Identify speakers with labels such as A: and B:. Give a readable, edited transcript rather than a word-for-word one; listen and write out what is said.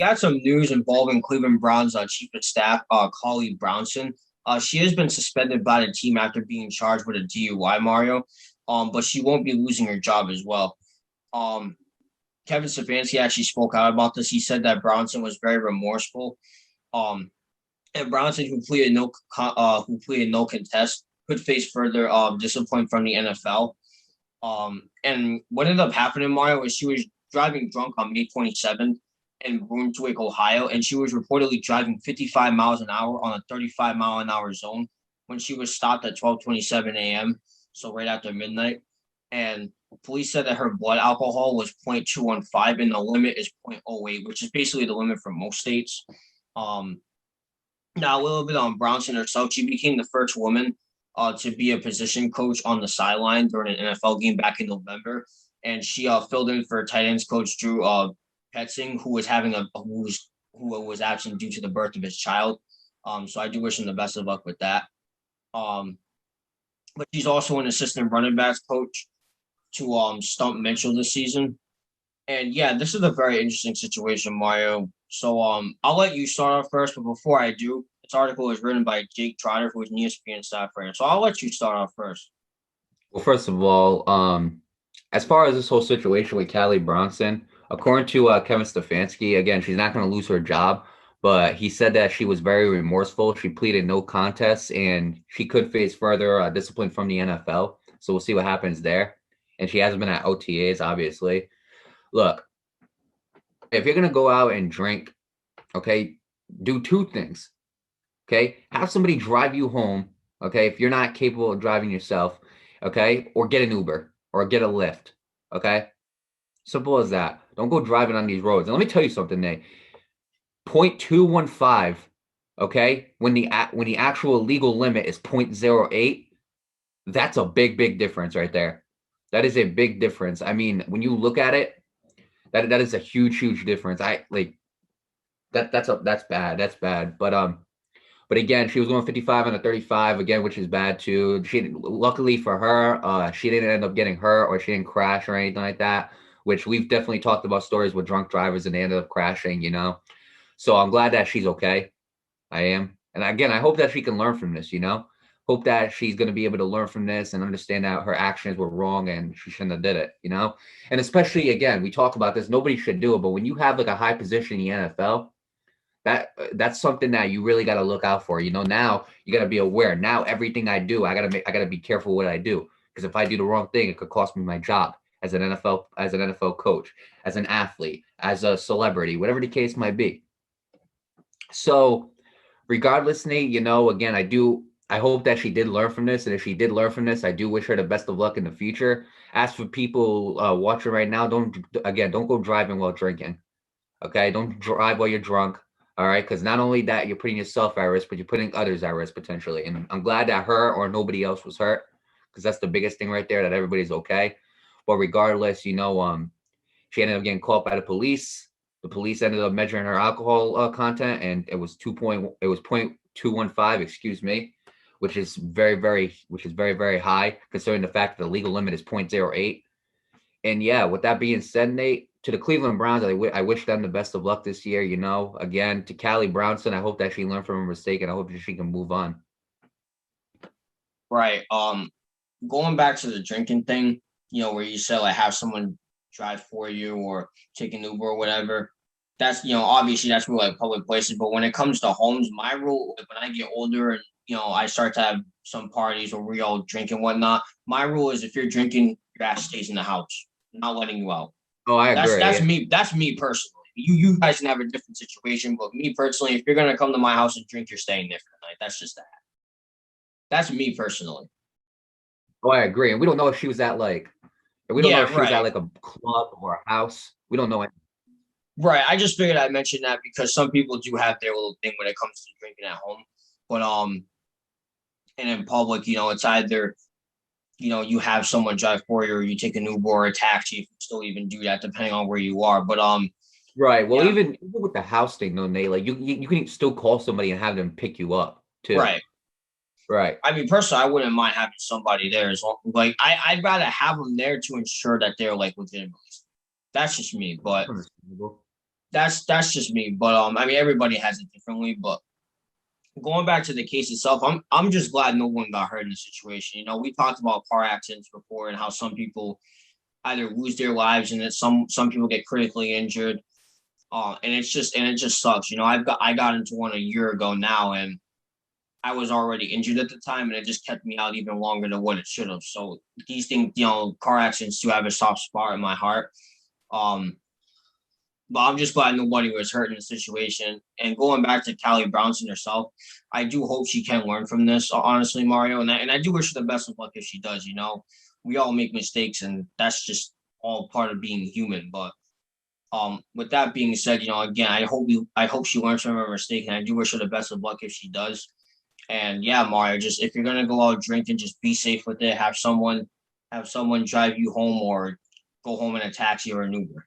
A: got some news involving Cleveland Browns chief of staff, Callie Brownson. She has been suspended by the team after being charged with a DUI, Mario. But she won't be losing her job as well. Um, Kevin Stefanski actually spoke out about this. He said that Brownson was very remorseful. Um, and Brownson, who pleaded no contest, could face further discipline from the NFL. And what ended up happening, Mario, was she was driving drunk on May 27th in Brunswick, Ohio, and she was reportedly driving 55 miles an hour on a 35-mile-an-hour zone when she was stopped at 12:27 a.m., so right after midnight. And police said that her blood alcohol was 0.215 and the limit is 0.08, which is basically the limit for most states. Um, Now, a little bit on Brownson herself. She became the first woman to be a position coach on the sideline during an NFL game back in November, and she filled in for tight ends coach Drew Petzing, who was absent due to the birth of his child. So I do wish him the best of luck with that. Um, but she's also an assistant running backs coach to Stump Mitchell this season. And yeah, this is a very interesting situation, Mario. So I'll let you start off first, but before I do, this article is written by Jake Trotter, who is an ESPN staff writer. So I'll let you start off first.
B: Well, first of all, as far as this whole situation with Callie Brownson, according to Kevin Stefanski, again, she's not going to lose her job, but he said that she was very remorseful. She pleaded no contest, and she could face further discipline from the NFL. So we'll see what happens there. And she hasn't been at OTAs, obviously. Look, if you're going to go out and drink, okay, do two things. Okay, have somebody drive you home. Okay, if you're not capable of driving yourself, okay, or get an Uber or get a Lyft. Okay, simple as that. Don't go driving on these roads. And let me tell you something, Nate. 0.215, okay, when the actual legal limit is 0.08, that's a big difference right there. That is a big difference. I mean, when you look at it, that is a huge difference. I like that's bad. That's bad. But again, she was going 55 on a 35 again, which is bad too. Luckily for her, she didn't end up getting hurt or she didn't crash or anything like that, which we've definitely talked about stories with drunk drivers and they ended up crashing, you know. So I'm glad that she's okay. I am. And again, I hope that she can learn from this, you know. Hope that she's going to be able to learn from this and understand that her actions were wrong and she shouldn't have did it, you know. And especially, again, we talk about this, nobody should do it, but when you have like a high position in the NFL, that's something that you really got to look out for. You know, now you got to be aware. Now everything I do, I got to be careful what I do, because if I do the wrong thing, it could cost me my job as an NFL coach, as an athlete, as a celebrity, whatever the case might be. So regardless, Nate, you know, again, I hope that she did learn from this, and if she did learn from this, I do wish her the best of luck in the future. As for people watching right now, don't go driving while drinking. Okay, don't drive while you're drunk. All right, because not only that, you're putting yourself at risk, but you're putting others at risk potentially. And I'm glad that her or nobody else was hurt, because that's the biggest thing right there, that everybody's okay. But regardless, you know, she ended up getting caught by the police. The police ended up measuring her alcohol content, and it was 0.215, excuse me, which is very high considering the fact that the legal limit is 0.08. And yeah, with that being said, Nate, to the Cleveland Browns, I wish them the best of luck this year. You know, again, to Callie Brownson, I hope that she learned from her mistake, and I hope that she can move on.
A: Right. Going back to the drinking thing, you know, where you said like have someone drive for you or take an Uber or whatever. That's, you know, obviously that's for like public places. But when it comes to homes, my rule, like, when I get older and, you know, I start to have some parties where we all drink and whatnot, my rule is if you're drinking, your ass stays in the house. I'm not letting you out.
B: Oh, I agree.
A: That's me. That's me personally. You guys can have a different situation, but me personally, if you're gonna come to my house and drink, you're staying there for the night. That's just that. That's me personally.
B: Oh, I agree. And we don't know if she was at like, we don't know
A: Yeah,
B: if she was at
A: right.
B: like a club or a house. We don't know.
A: Right. I just figured I'd mention that because some people do have their little thing when it comes to drinking at home. But and in public, you know, it's either, you know, you have someone drive for you or you take an Uber or a taxi, if you still even do that, depending on where you are. But
B: Right. Well,
A: yeah,
B: even with the house thing, though, Nate, like you can still call somebody and have them pick you up too.
A: right.
B: Right.
A: I mean, personally, I wouldn't mind having somebody there as well. Like, I'd rather have them there to ensure that they're like legitimate. That's just me. But
B: Understandable.
A: that's just me. But I mean, everybody has it differently. But going back to the case itself, I'm just glad no one got hurt in the situation. You know, we talked about car accidents before and how some people either lose their lives and that some people get critically injured. And it just sucks. You know, I got into one a year ago now, and I was already injured at the time, and it just kept me out even longer than what it should have. So these things, you know, car accidents do have a soft spot in my heart. Um, but I'm just glad nobody was hurt in the situation. And going back to Callie Brownson herself, I do hope she can learn from this, honestly, Mario. And I do wish her the best of luck if she does. You know, we all make mistakes, and that's just all part of being human. But with that being said, you know, again, I hope she learns from her mistake, and I do wish her the best of luck if she does. And yeah, Mario, just if you're gonna go out drinking, just be safe with it. Have someone drive you home or go home in a taxi or an Uber.